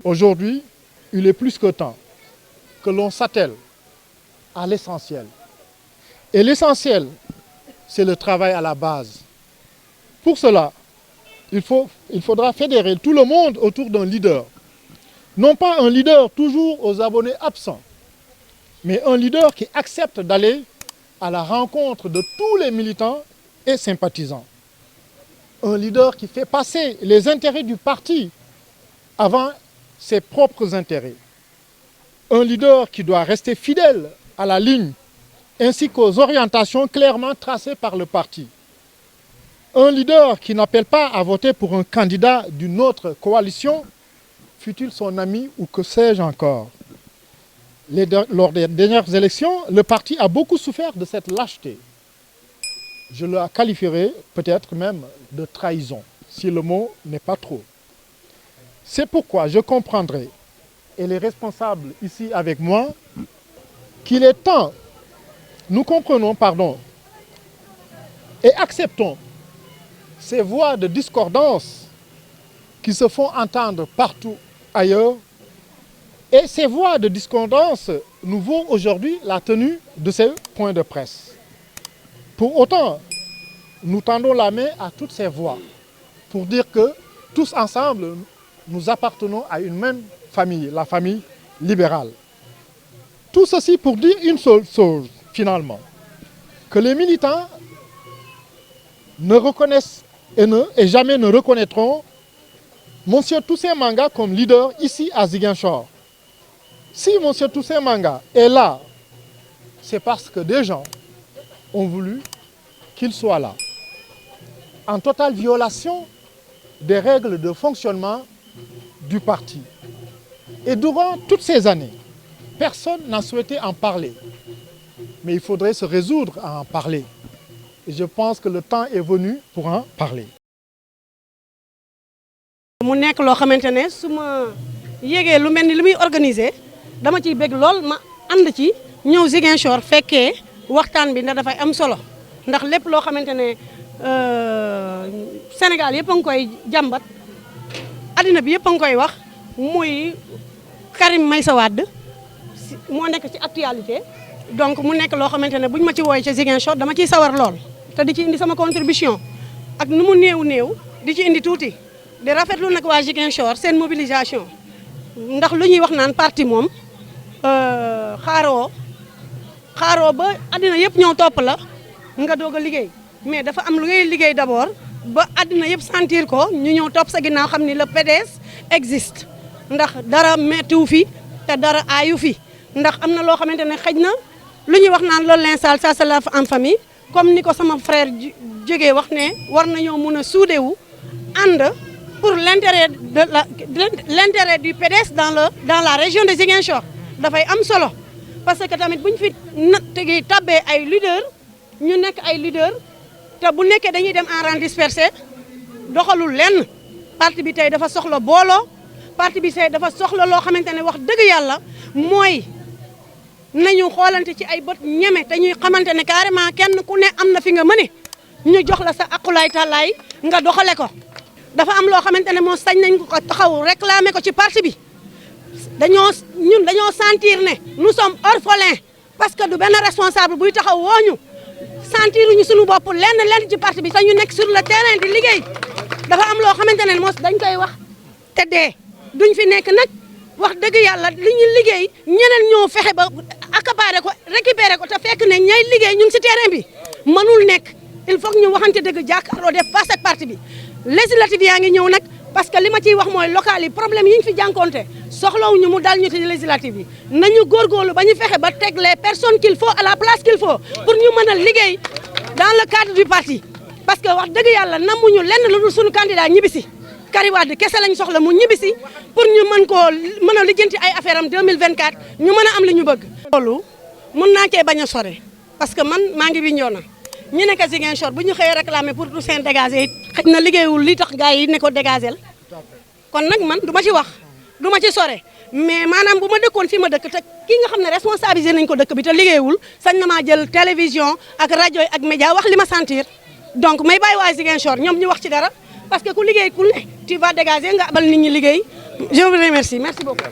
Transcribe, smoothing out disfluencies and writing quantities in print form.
Aujourd'hui, il est plus que temps que l'on s'attelle à l'essentiel. Et l'essentiel, c'est le travail à la base. Pour cela, il faudra fédérer tout le monde autour d'un leader. Non pas un leader toujours aux abonnés absents, mais un leader qui accepte d'aller à la rencontre de tous les militants et sympathisants. Un leader qui fait passer les intérêts du parti avant ses propres intérêts. Un leader qui doit rester fidèle à la ligne ainsi qu'aux orientations clairement tracées par le parti. Un leader qui n'appelle pas à voter pour un candidat d'une autre coalition, fût-il son ami ou que sais-je encore. Lors des dernières élections, le parti a beaucoup souffert de cette lâcheté. Je la qualifierais peut-être même de trahison, si le mot n'est pas trop. C'est pourquoi je comprendrai, et les responsables ici avec moi, qu'il est temps, nous comprenons, et acceptons ces voix de discordance qui se font entendre partout ailleurs. Et ces voix de discordance nous vaut aujourd'hui la tenue de ces points de presse. Pour autant, nous tendons la main à toutes ces voix pour dire que tous ensemble, nous appartenons à une même famille, la famille libérale. Tout ceci pour dire une seule chose, finalement, que les militants ne reconnaissent et jamais ne reconnaîtront M. Toussaint Manga comme leader ici à Ziguinchor. Si M. Toussaint Manga est là, c'est parce que des gens ont voulu qu'il soit là, en totale violation des règles de fonctionnement du parti. Et durant toutes ces années, personne n'a souhaité en parler. Mais il faudrait se résoudre à en parler. Et je pense que le temps est venu pour en parler. mu nekk loo xamante ne su ma yégee lu mel ni li muy organiser dama ciy bég lool ma ànd ci ñëw Ziguinchor fekkee waxtaan bi ndax dafay am solo ndax lépp loo xamante ne Sénégal yëpp a ngi koy jàmbat addina bi yëpp a ngi koy wax muy Karim Meïssa Wade moo nekk ci actualité donc mu nekk loo xamante ne buñ ma ci wooyee ca Ziguinchor dama ciy sawar lool te di ci indi sama contribution ak nu mu néew di ci indi tuuti di rafetlu nag waa Ziguinchor seen mobilisation ndax lu ñuy wax naan parti moom xaaroo ba àddina yëpp ñëw topp la nga doog a liggéey mais dafa am lu ngay liggéey d'abord ba àddina yëpp sentir ko ñu ñëw topp sa ginnaaw xam ni le PDS existe ndax dara mettiwu fi te dara aayu fi ndax am na loo xamante ne xëj na lu ñuy wax naan loolu l'insal ça se lave en famille comme ni ko sama frère jógee wax ne war nañoo mun a suudewu ànd pour l'intérêt du PDS dans la région de Ziguinchor dafay am solo parce que tamit bu ñu fi tegi tabbee ay leader ñu nekk ay leader te bu nekkee dañuy dem en rang dispersé doxalul lenn parti bi tey dafa soxla booloo parti bi tey dafa soxla loo xamante ne wax dëgg yàlla mooy nañu xoolante ci ay bët ñeme te ñuy xamante ne carrément kenn ku ne am na fi nga mëne ñu jox la sa aqulaay tàllaay nga doxale ko dafa am loo xamante ne moo sañ nañ ko taxaw réclamer ko ci parti bi ñun dañoo sentir ne nous sommes orphelins parce que du benn responsable buy taxaw wooñu sentiruñu suñu bopp lenn ci parti bi te ñu nekk sur le terrain di liggéey dafa am loo xamante ne moo dañ koy wax te dee duñ fi nekk nag wax dëgg yàlla li ñu liggéey ñeneen ñoo fexe ba accaparer ko récupérer ko te fekk ne ñay liggéey ñu ngi si terrain bi mënul nekk il faut que ñu waxante dëgg jàkkaarloo def face ak parti bi législative yaa ngi ñëw nag parce que li ma ciy wax mooy local yi problème yi ñu fi jànkonte soxlawuñu mu dal ñu ci législative yi nañu góorgóorlu ba ñu fexe ba teg les personnes qu'il faut à la place qu'il faut pour ñu mën a liggéey dans le cadre du parti parce que wax dëgg yàlla namuñu lenn lu dul suñu candidat ñibbisi Karim Wade kese lañ soxla mu ñibbisi pour ñu mën a lijjanti ay affaire am 2024 ñu mën a am li ñu bëgg. loolu mën naa cee bañ a sore parce que man maa ngi Bignona ñu nekk Ziguinchor bu ñu xëyee réclamer pour Toussaint dégager it xëj na liggéeyul li tax gars yi ne ko dégager kon nag man du ma ci wax du ma ci sore mais maanaam bu ma dëkkoon fi ma dëkk te ki nga xam ne responsabilisé nañ ko dëkk bi te liggéeyul sañ na maa jël télévision ak rajo ak média wax li ma sentir donc may bàyyi waa Ziguinchor ñoom ñu wax ci dara parce que ku liggéey ku ne tu vas dégager nga abal nit ñi liggéey Je vous remercie. Merci beaucoup.